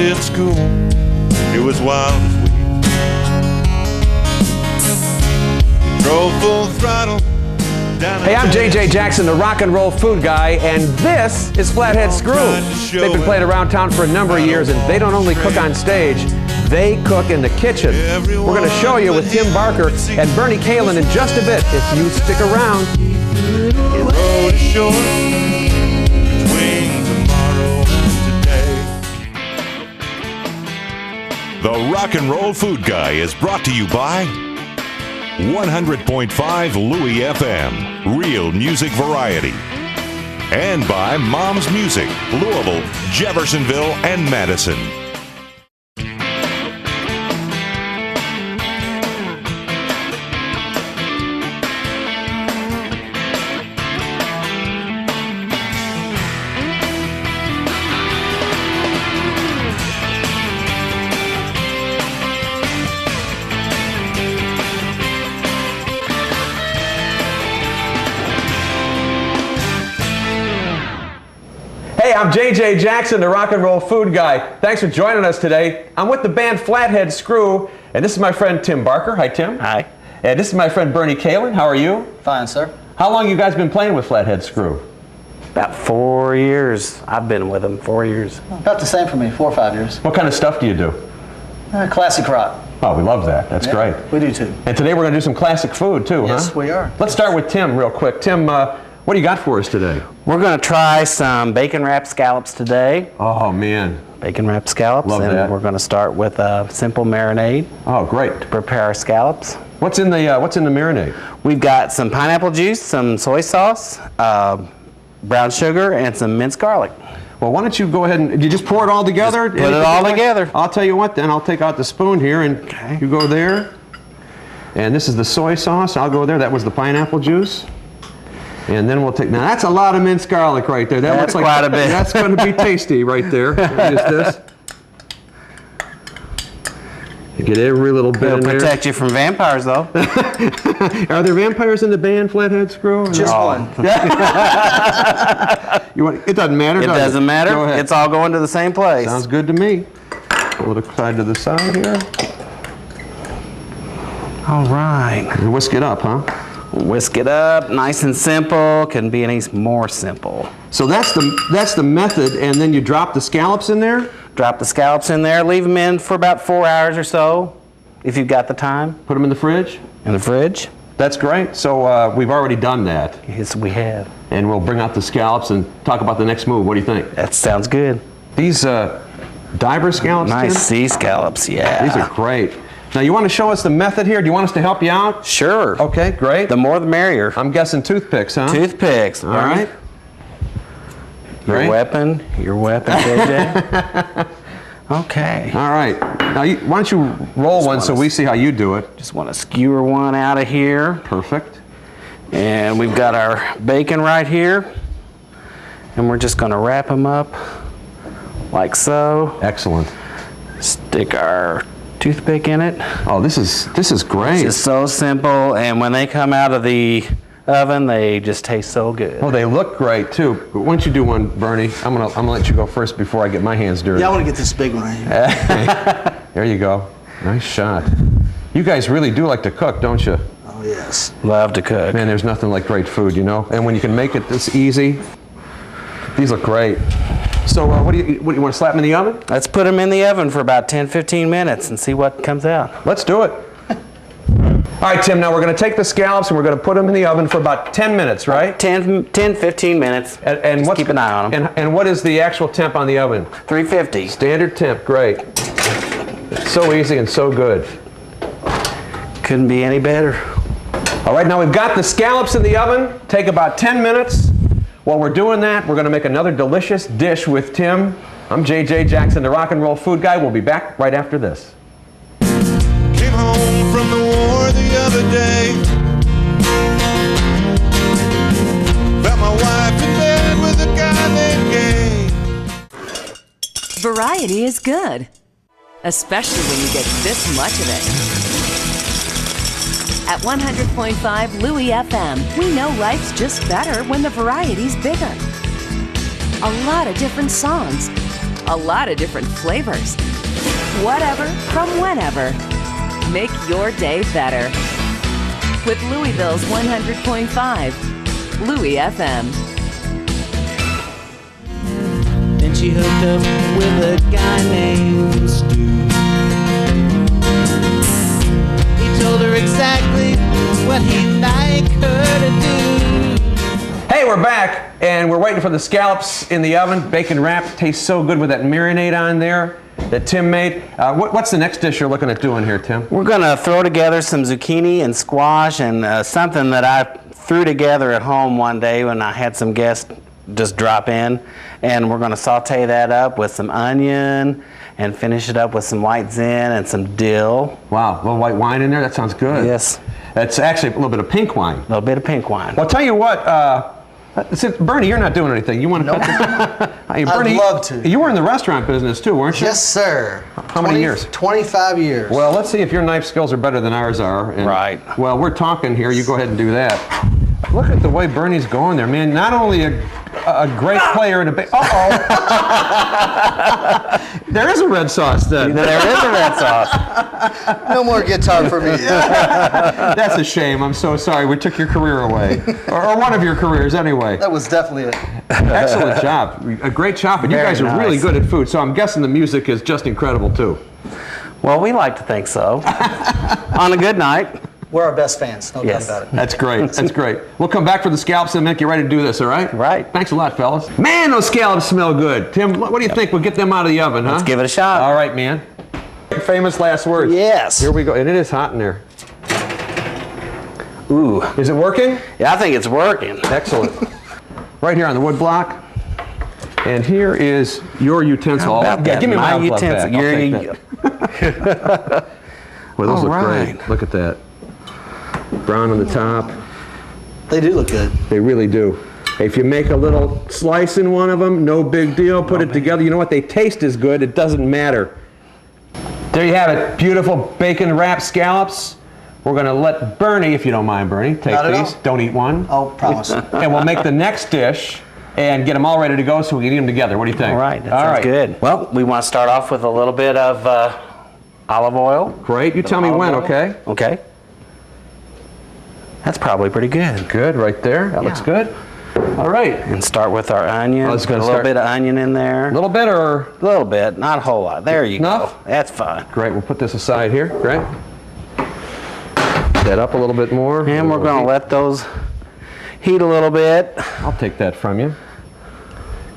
in school, it was wild as we drove full throttle. Hey, I'm JJ Jackson, the rock and roll food guy, and this is Flathead Screw. They've been playing around town for a number of years, and they don't only cook on stage, they cook in the kitchen. We're going to show you with Tim Barker and Bernie Kalin in just a bit, if you stick around. The road is short between tomorrow and today. The Rock and Roll Food Guy is brought to you by 100.5 Louis FM, real music variety. And by Mom's Music, Louisville, Jeffersonville, and Madison. Hey, I'm JJ Jackson, the rock and roll food guy. Thanks for joining us today. I'm with the band Flathead Screw, and this is my friend Tim Barker. Hi, Tim. Hi. And this is my friend Bernie Kalin. How are you? Fine, sir. How long you guys been playing with Flathead Screw? About 4 years. I've been with them 4 years. About the same for me, 4 or 5 years. What kind of stuff do you do? Classic rock. Oh, we love that. That's great. We do too. And today we're going to do some classic food too, huh? Yes, we are. Let's start with Tim real quick. Tim, what do you got for us today? We're going to try some bacon wrapped scallops today. Oh, man. Bacon wrapped scallops. Love and that. We're going to start with a simple marinade Oh, great. to prepare our scallops. What's in the marinade? We've got some pineapple juice, some soy sauce, brown sugar, and some minced garlic. Well, why don't you go ahead and you just pour it all together? Just put it all together. I'll tell you what then, I'll take out the spoon here and you go there. And this is the soy sauce. I'll go there. That was the pineapple juice. And then we'll take, now that's a lot of minced garlic right there. That That's looks like quite a bit. That's going to be tasty right there. Just this. You get every little bit It'll in there. protect you from vampires, though. Are there vampires in the band Flathead Screw? Just one. You want, it doesn't matter, It does doesn't matter. Go ahead. It's all going to the same place. Sounds good to me. Pull it side to the side here. All right. And whisk it up, huh? Whisk it up, nice and simple. Couldn't be any more simple. So that's the method, and then you drop the scallops in there? Drop the scallops in there, leave them in for about 4 hours or so, if you've got the time. Put them in the fridge? In the fridge? That's great. So we've already done that. Yes, we have. And we'll bring out the scallops and talk about the next move. What do you think? That sounds good. These diver scallops, Nice Tim? sea scallops, yeah. These are great. Now, you want to show us the method here? Do you want us to help you out? Sure. Okay, great. The more the merrier. I'm guessing toothpicks, huh? Toothpicks. All right. Your Great. weapon, JJ. Okay. All right. Now, why don't you roll one so we see how you do it? Just want to skewer one out of here. Perfect. And we've got our bacon right here. And we're just going to wrap them up like so. Excellent. Stick our toothpick in it. Oh, this is great. It's so simple, and when they come out of the oven, they just taste so good. Oh, they look great too. But why don't you do one, Bernie? I'm gonna let you go first before I get my hands dirty. Yeah, I want to get this big one right here. There you go. Nice shot. You guys really do like to cook, don't you? Oh, yes. Love to cook. Man, there's nothing like great food, you know? And when you can make it this easy, these look great. So what do you want to slap them in the oven? Let's put them in the oven for about 10-15 minutes and see what comes out. Let's do it. All right, Tim, now we're going to take the scallops and we're going to put them in the oven for about 10 minutes, right? 10-15 minutes. And Just keep an eye on them. And what is the actual temp on the oven? 350. Standard temp, great. It's so easy and so good. Couldn't be any better. All right, now we've got the scallops in the oven. Take about 10 minutes. While we're doing that, we're going to make another delicious dish with Tim. I'm JJ Jackson, the rock and roll food guy. We'll be back right after this. Came home from the war the other day. Found my wife in bed with a guy named Gay. Variety is good, especially when you get this much of it. At 100.5 Louis FM, we know life's just better when the variety's bigger. A lot of different songs, A lot of different flavors. Whatever from whenever. Make your day better. With Louisville's 100.5, Louis FM. Then she hooked up with a guy named Stu. He told her exactly what he'd like her to do. Hey, we're back, and we're waiting for the scallops in the oven. Bacon wrap tastes so good with that marinade on there that Tim made. What's the next dish you're looking at doing here, Tim? We're going to throw together some zucchini and squash and something that I threw together at home one day when I had some guests just drop in. And we're going to saute that up with some onion and finish it up with some white zin and some dill. Wow, a little white wine in there? That sounds good. Yes. It's actually a little bit of pink wine. A little bit of pink wine. Well, I'll tell you what, since Bernie, you're not doing anything. You want to Hey, Bernie, I'd love to. You were in the restaurant business too, weren't you? Yes, sir. How many years? 25 years. Well, let's see if your knife skills are better than ours are. And, right. Well, we're talking here. You go ahead and do that. Look at the way Bernie's going there, man. Not only a great player in a there is a red sauce then. There is a red sauce. No more guitar for me. That's a shame. I'm so sorry. We took your career away. Or one of your careers anyway. That was definitely it. Excellent job. A great job. And you Very guys are nice. really good at food, so I'm guessing the music is just incredible too. Well, we like to think so. On a good night. We're our best fans, no doubt Yes. about it. That's great. That's great. We'll come back for the scallops in a minute. Get ready to do this, all right? Right. Thanks a lot, fellas. Man, those scallops smell good. Tim, what do you think? We'll get them out of the oven, huh? Let's give it a shot. All right, man. Famous last words. Yes. Here we go. And it is hot in there. Ooh. Is it working? Yeah, I think it's working. Excellent. Right here on the wood block. And here is your utensil. How about that? Give me my My glove back. I'll utensil. take that. Well, those All look right. great. Look at that. Brown on the top. They do look good. They really do. If you make a little slice in one of them, no big deal. Put it together. You know what? They taste as good. It doesn't matter. There you have it. Beautiful bacon wrapped scallops. We're going to let Bernie, if you don't mind, Bernie, take Not at these. all. Don't eat one. Oh, promise. And we'll make the next dish and get them all ready to go so we can eat them together. What do you think? All right, that sounds good. Well, we want to start off with a little bit of olive oil. Great. You tell me when, okay? Okay. That's probably pretty good. Good, right there. That looks good. All right. And start with our onion. I was Put gonna a little start- bit of onion in there. A little bit or? A little bit, not a whole lot. There you Enough? go. That's fine. Great. We'll put this aside here. Great. That up a little bit more. And we're going to let those heat a little bit. I'll take that from you.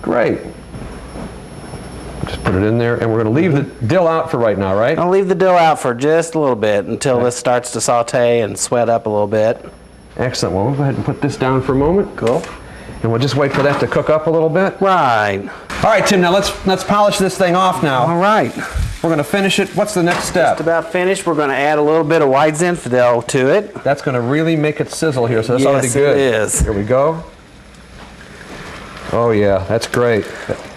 Great. Just put it in there, and we're going to leave the dill out for right now, right? I'll leave the dill out for just a little bit until this starts to saute and sweat up a little bit. Excellent. Well, we'll go ahead and put this down for a moment. Cool. And we'll just wait for that to cook up a little bit. Right. All right, Tim, now let's polish this thing off now. All right. We're going to finish it. What's the next step? Just about finished. We're going to add a little bit of white Zinfandel to it. That's going to really make it sizzle here, so that's already Yes, good. it is. Here we go. Oh, yeah, that's great.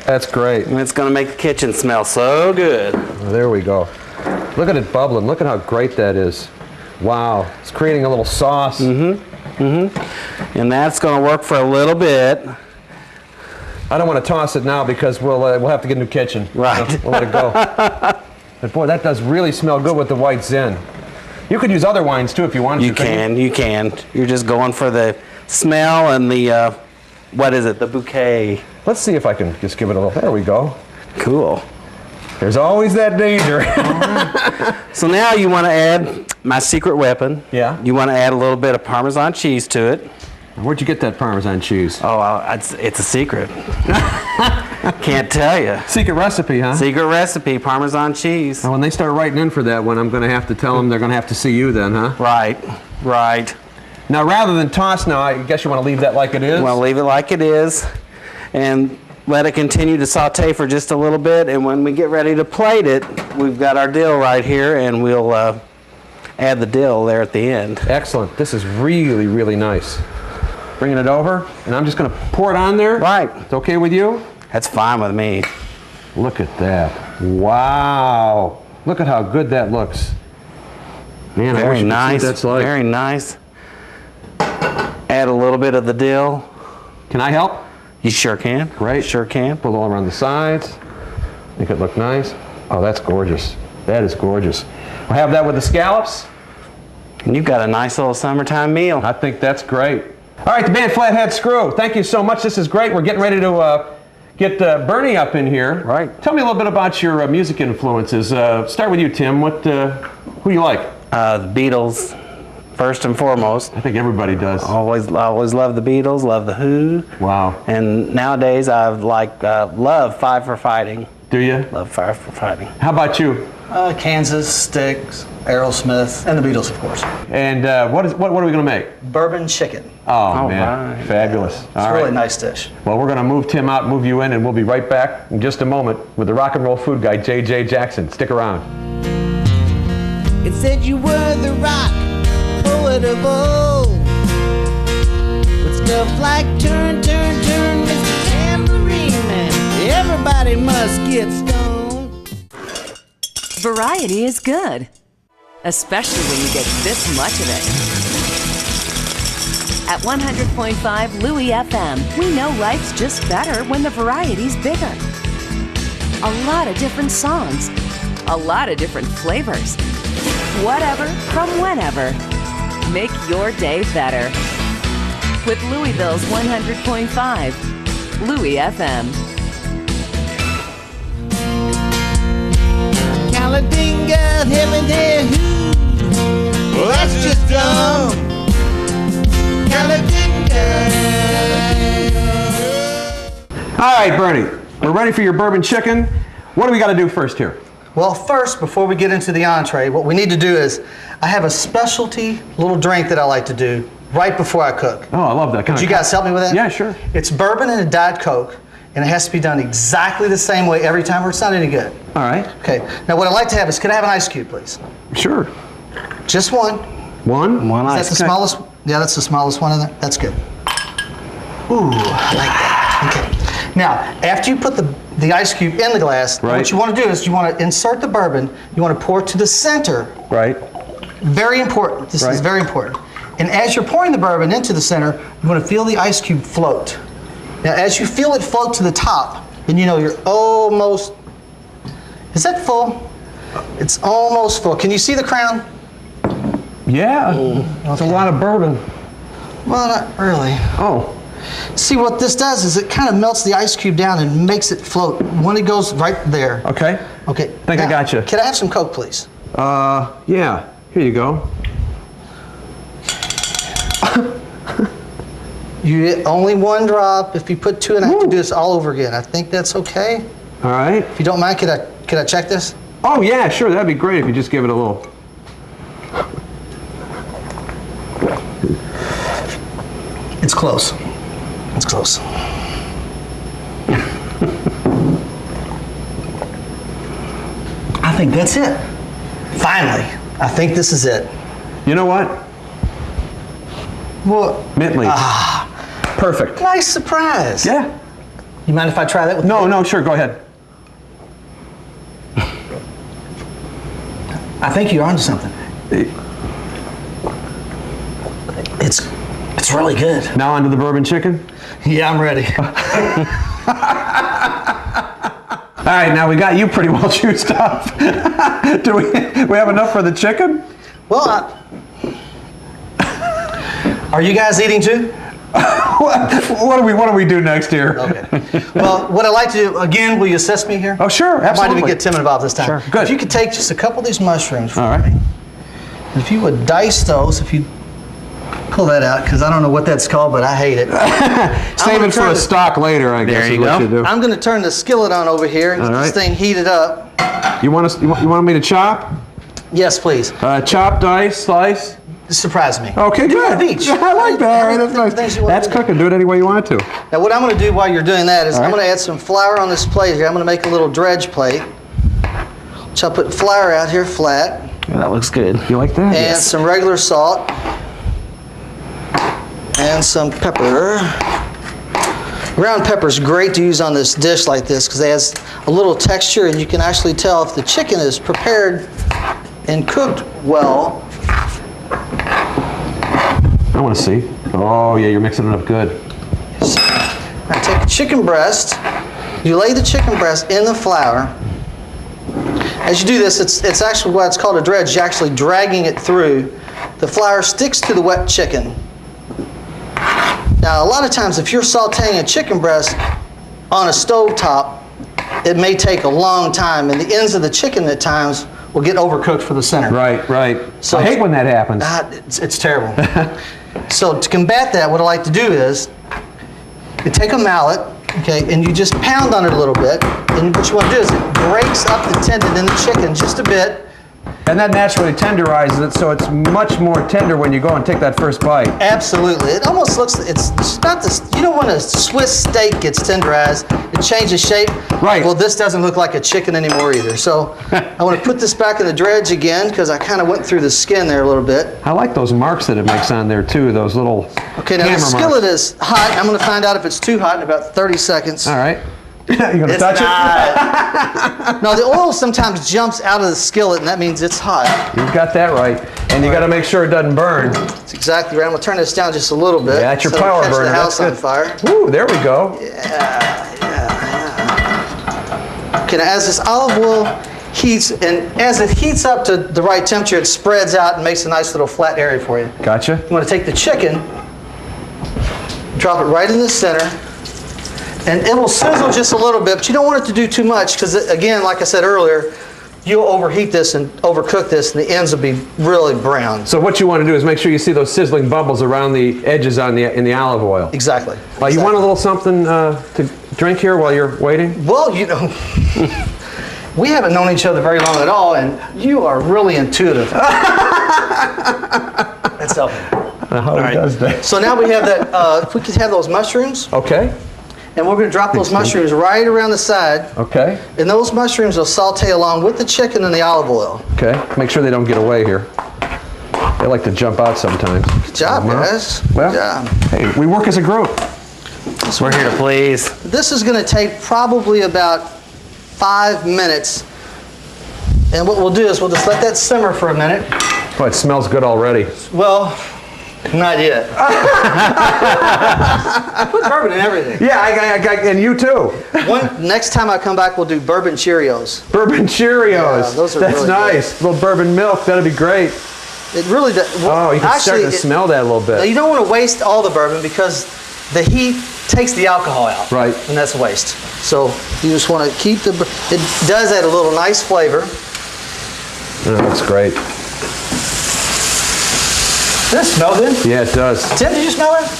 That's great. And it's going to make the kitchen smell so good. There we go. Look at it bubbling. Look at how great that is. Wow. It's creating a little sauce. And that's going to work for a little bit. I don't want to toss it now because we'll have to get a new kitchen. Right. We'll let it go. But boy, that does really smell good with the white Zin. You could use other wines too if you wanted to. You can. You're just going for the smell and the, what is it, the bouquet. Let's see if I can just give it a little. There we go. Cool. There's always that danger. So now you want to add my secret weapon. Yeah. You want to add a little bit of Parmesan cheese to it. Where'd you get that Parmesan cheese? Oh, it's a secret. Can't tell you. Secret recipe, huh? Secret recipe, Parmesan cheese. Now, when they start writing in for that one, I'm going to have to tell them they're going to have to see you then, huh? Right. Now, rather than toss now, I guess you want to leave that like it is? Well, leave it like it is and let it continue to saute for just a little bit. And when we get ready to plate it, we've got our dill right here, and we'll add the dill there at the end. Excellent. This is really, really nice. Bringing it over, and I'm just going to pour it on there. Right. It's okay with you? That's fine with me. Look at that. Wow. Look at how good that looks. Man, I wish Very you could see nice. what that's like. Very nice. Add a little bit of the dill. Can I help? You sure can. Great. Sure can. Pull all around the sides. Make it look nice. Oh, that's gorgeous. That is gorgeous. We'll have that with the scallops. And you've got a nice little summertime meal. I think that's great. All right, the band Flathead Screw. Thank you so much. This is great. We're getting ready to get Bernie up in here. Right. Tell me a little bit about your music influences. Start with you, Tim. Who do you like? The Beatles, first and foremost. I think everybody does. Always love the Beatles, love the Who. Wow. And nowadays I love Five for Fighting. Do you? Love Five for Fighting. How about you? Kansas, Styx, Aerosmith, and the Beatles, of course. And what are we going to make? Bourbon Chicken. Oh man, right. fabulous. It's a really nice dish. Well, we're going to move Tim out, move you in, and we'll be right back in just a moment with the rock and roll food guy, J.J. Jackson. Stick around. It said you were the rock poet of old. With stuff like turn, turn, turn, Mr. Tambourine Man. Everybody must get stoned. Variety is good, especially when you get this much of it. At 100.5 Louis FM, we know life's just better when the variety's bigger. A lot of different songs, a lot of different flavors. Whatever from whenever. Make your day better. With Louisville's 100.5 Louis FM. Caladinga, heaven there, who? Well, that's just dumb. Caladinga. All right, Bernie, we're ready for your bourbon chicken. What do we got to do first here? Well, first, before we get into the entree, what we need to do is, I have a specialty little drink that I like to do right before I cook. Oh, I love that. Could you guys help me with that? Yeah, sure. It's bourbon and a Diet Coke, and it has to be done exactly the same way every time or it's not any good. All right. Okay, now what I'd like to have is, could I have an ice cube, please? Sure. Just one. One? One Is ice that the cube. smallest? Yeah, that's the smallest one in there. That's good. Ooh, I like that. Okay. Now, after you put the ice cube in the glass, Right. what you want to do is you want to insert the bourbon. You want to pour it to the center. Right. Very important. This Right. is very important. And as you're pouring the bourbon into the center, you want to feel the ice cube float. Now, as you feel it float to the top, then you know you're almost. Is that full? It's almost full. Can you see the crown? Yeah. That's a lot of bourbon. Well, not really. Oh. See, what this does is it kind of melts the ice cube down and makes it float when it goes right there. Okay. Okay. Think I now, got you. Can I have some Coke, please? Yeah. Here you go. You get only one drop. If you put two in, I have to do this all over again. I think that's okay. All right. If you don't mind, could I check this? Oh, yeah, sure. That'd be great if you just give it a little. It's close. It's close. I think that's it. Finally, I think this is it. You know what? Well, Mint leaf. Perfect. nice surprise. Yeah. You mind if I try that with No, you? no, sure. Go ahead. I think you're onto something. It's really good. Now onto the bourbon chicken. Yeah, I'm ready. All right, now we got you pretty well juiced up. Do we have enough for the chicken? Well, are you guys eating too? What do we do next here? Okay. Well, what I'd like to do, again, will you assist me here? Oh, sure, I might absolutely. even get Tim involved this time. Sure, good. If you could take just a couple of these mushrooms for All right. me. And if you would dice those, if you pull that out, because I don't know what that's called, but I hate it. Save it for a stock later, I guess. There you is what go. you do. I'm going to turn the skillet on over here and All get right. this thing heated up. You want me to chop? Yes, please. Chop, dice, slice. Surprise me. Okay, Do one good. of each. Yeah, I like that. How many That's nice. things you want That's to do? cooking. Do it any way you want to. Now, what I'm going to do while you're doing that is All I'm right. going to add some flour on this plate here. I'm going to make a little dredge plate. So I'll put flour out here flat, Yeah, that looks good. You like that? and some regular salt, and some pepper. Ground pepper is great to use on this dish like this because it has a little texture, and you can actually tell if the chicken is prepared and cooked well. I want to see. Oh, yeah, you're mixing it up good. Now take a chicken breast, You lay the chicken breast in the flour. As you do this, it's actually what's called a dredge. You're actually dragging it through. The flour sticks to the wet chicken. Now, a lot of times, if you're sauteing a chicken breast on a stovetop, it may take a long time, and the ends of the chicken at times will get overcooked for the center. Right, right. So I hate when that happens. It's terrible. So to combat that, what I like to do is you take a mallet, okay, and you just pound on it a little bit. And what you want to do is it breaks up the tendon in the chicken just a bit. And that naturally tenderizes it, so it's much more tender when you go and take that first bite. Absolutely. It almost looks, it's not this, you know when a Swiss steak gets tenderized, it changes shape? Right. Well, this doesn't look like a chicken anymore either. So I want to put this back in the dredge again because I kind of went through the skin there a little bit. I like those marks that it makes on there too, those little Okay, now the skillet is hot. I'm going to find out if it's too hot in about 30 seconds. All right. You're going to touch it? No, the oil sometimes jumps out of the skillet, and that means it's hot. You've got that right. And you got to make sure it doesn't burn. That's exactly right. I'm going to turn this down just a little bit. Yeah, that's your so power catch burner. the house That's on good. fire. Ooh, there we go. Yeah. Okay, now as this olive oil heats, and as it heats up to the right temperature, it spreads out and makes a nice little flat area for you. Gotcha. You want to take the chicken, drop it right in the center, and it will sizzle just a little bit, but you don't want it to do too much because, again, like I said earlier, you'll overheat this and overcook this, and the ends will be really brown. So what you want to do is make sure you see those sizzling bubbles around the edges in the olive oil. Exactly. You want a little something to drink here while you're waiting? Well, you know, we haven't known each other very long at all, and you are really intuitive. That's helpful. How it does that. So now we have that, if we could have those mushrooms. Okay. And we're going to drop those mushrooms right around the side. Okay. And those mushrooms will saute along with the chicken and the olive oil. Okay. Make sure they don't get away here. They like to jump out sometimes. Good job, guys. Well, Good job. Hey, we work as a group. We're here to please. This is going to take probably about 5 minutes. And what we'll do is we'll just let that simmer for a minute. Oh, it smells good already. Well, not yet. I put bourbon in everything. Yeah, and you too. Next time I come back, we'll do bourbon Cheerios. Bourbon Cheerios. Yeah, those are That's really nice. good. Little bourbon milk. That'd be great. It really does. Well, you can start to smell that a little bit. You don't want to waste all the bourbon because the heat takes the alcohol out. Right. And that's waste. So you just want to keep it does add a little nice flavor. Oh, that's great. Does it smell good? Yeah, it does. Tim, did you smell it?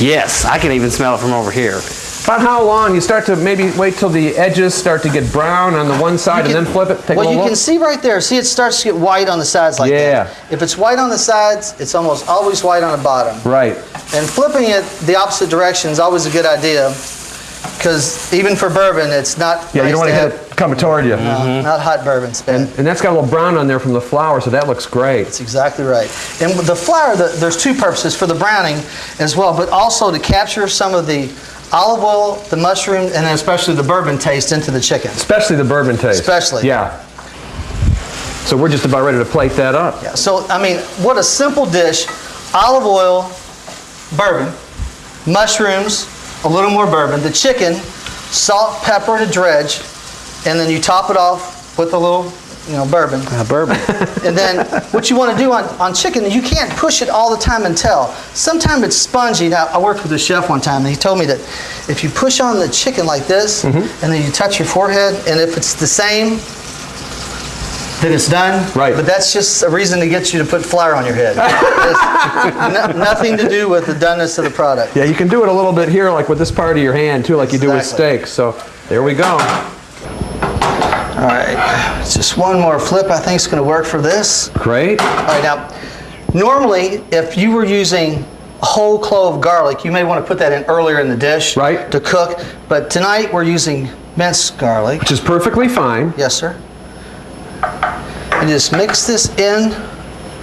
Yes, I can even smell it from over here. About how long? You start to maybe wait till the edges start to get brown on the one side and then flip it? Take a little you look? can see right there. See, it starts to get white on the sides like that. If it's white on the sides, it's almost always white on the bottom. Right. And flipping it the opposite direction is always a good idea because even for bourbon, it's not Yeah, nice you don't want to have, have it coming toward you. not hot bourbon spin. And that's got a little brown on there from the flour, so that looks great. That's exactly right. And with the flour, there's two purposes for the browning as well, but also to capture some of the olive oil, the mushroom, and then especially the bourbon taste into the chicken. Especially the bourbon taste. Especially. Yeah. So we're just about ready to plate that up. Yeah. So, I mean, what a simple dish. Olive oil, bourbon, mushrooms, a little more bourbon, the chicken, salt, pepper, and a dredge, and then you top it off with a little, bourbon. Bourbon. And then what you want to do on chicken, you can't push it all the time and tell. Sometimes it's spongy. Now, I worked with a chef one time, and he told me that if you push on the chicken like this, and then you touch your forehead, and if it's the same, then it's done. Right. But that's just a reason to get you to put flour on your head. Nothing to do with the doneness of the product. Yeah, you can do it a little bit here, like with this part of your hand, too, like you do with steak. So there we go. All right, just one more flip I think is going to work for this. Great. All right, now, normally if you were using a whole clove of garlic, you may want to put that in earlier in the dish to cook. But tonight we're using minced garlic. Which is perfectly fine. Yes, sir. And just mix this in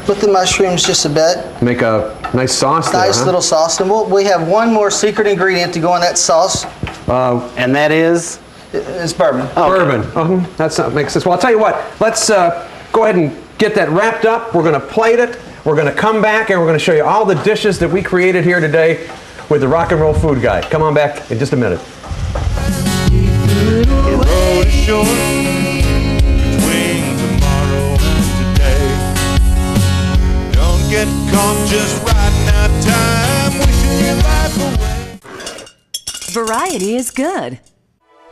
with the mushrooms just a bit. Make a nice sauce there, Nice little sauce. And we have one more secret ingredient to go in that sauce. And that is? It's bourbon. Bourbon. That makes sense. Well, I'll tell you what. Let's go ahead and get that wrapped up. We're going to plate it. We're going to come back and we're going to show you all the dishes that we created here today with the Rock and Roll Food Guy. Come on back in just a minute. short between tomorrow and today. Don't get caught just riding out time, wishing your life away. Variety is good,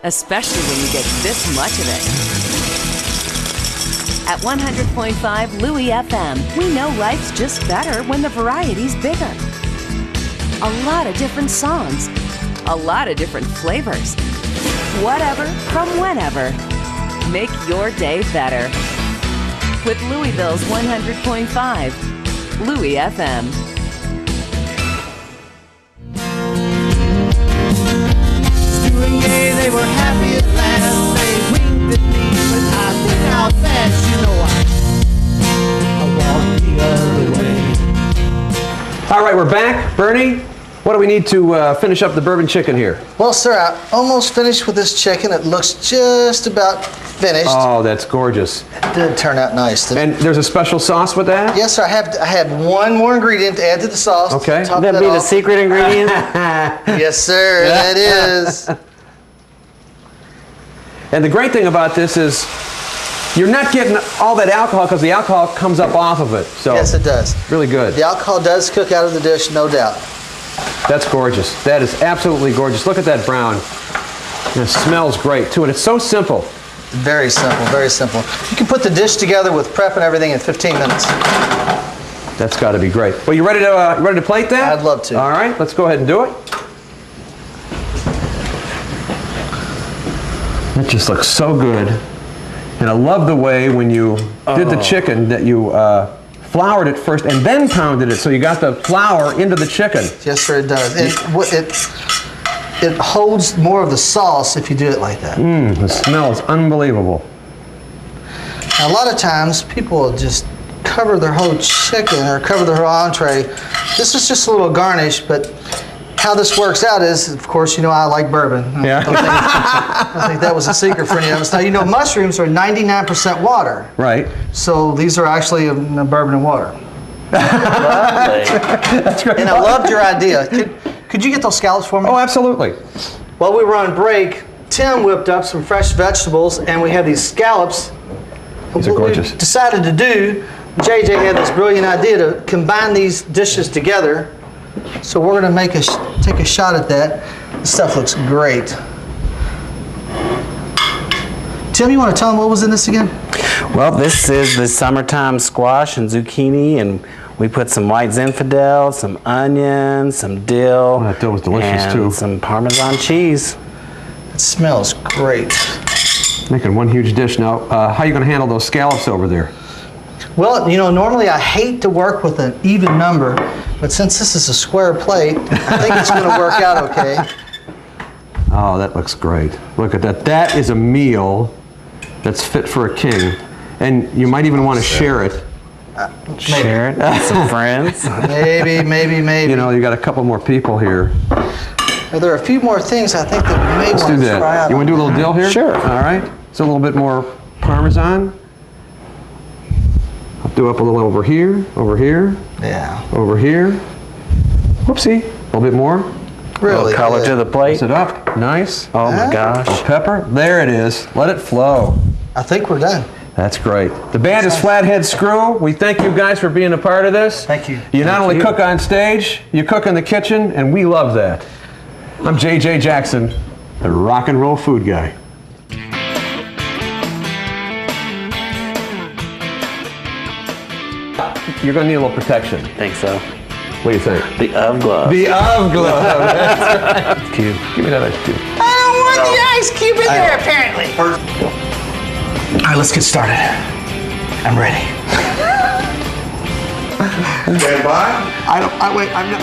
especially when you get this much of it. At 100.5 Louis FM, we know life's just better when the variety's bigger. A lot of different songs, a lot of different flavors. Whatever from whenever. Make your day better. With Louisville's 100.5 Louis FM. Stu and Gay, they were happy at last. They winked at me, but I think how fast, you know, I walked the other way. All right, we're back. Bernie, what do we need to finish up the bourbon chicken here? Well, sir, I almost finished with this chicken. It looks just about finished. Oh, that's gorgeous. It did turn out nice. And there's a special sauce with that? Yes, sir. I have one more ingredient to add to the sauce. Okay. Top That'd be the off. secret ingredient? Yes, sir. That is. And the great thing about this is you're not getting all that alcohol because the alcohol comes up off of it. So Yes, it does. really good. The alcohol does cook out of the dish, no doubt. That's gorgeous. That is absolutely gorgeous. Look at that brown. And it smells great too, and it's so simple. Very simple, very simple. You can put the dish together with prep and everything in 15 minutes. That's got to be great. Well, you ready to plate that? I'd love to. All right, let's go ahead and do it. That just looks so good. And I love the way when you did the chicken that you floured it first and then pounded it, so you got the flour into the chicken. Yes, sir, it does. It holds more of the sauce if you do it like that. The smell is unbelievable. Now, a lot of times people will just cover their whole chicken or cover their whole entree. This is just a little garnish, but how this works out is, of course, you know I like bourbon. Yeah. I think that was a secret for any of us. Now, you know mushrooms are 99% water. Right. So these are actually bourbon and water. That's great. And I loved your idea. Could you get those scallops for me? Oh, absolutely. While we were on break, Tim whipped up some fresh vegetables, and we had these scallops. These are gorgeous. What we decided to do, JJ had this brilliant idea to combine these dishes together. So we're going to take a shot at that. This stuff looks great. Tim, you want to tell them what was in this again? Well, this is the summertime squash and zucchini, and we put some white Zinfandel, some onions, some dill. Oh, that dill was delicious, and too. some Parmesan cheese. It smells great. Making one huge dish. Now, how are you going to handle those scallops over there? Well, you know, normally I hate to work with an even number, but since this is a square plate, I think it's going to work out okay. Oh, that looks great. Look at that. That is a meal that's fit for a king. And you might even want to share it. Share it with some friends. Maybe. You know, you got a couple more people here. Now, there are a few more things I think that we may Let's want do to try that. out. You want to do a little dill here? Sure. All right. So a little bit more Parmesan. I'll do up a little over here, over here, Yeah. over here. Whoopsie. A little bit more. Really Color good. to the plate. Mix it up. Nice. Oh my gosh. Pepper. There it is. Let it flow. I think we're done. That's great. The band is Flathead Screw. We thank you guys for being a part of this. Thank you. You not only cook on stage, you cook in the kitchen, and we love that. I'm JJ Jackson, the rock and roll food guy. You're going to need a little protection. Think so. What do you think? The UV glove. The UV glove. That's right. Cube. Give me that ice cube. I don't want the ice cube in there, apparently. All right, let's get started. I'm ready. Stand by. Wait, I'm not.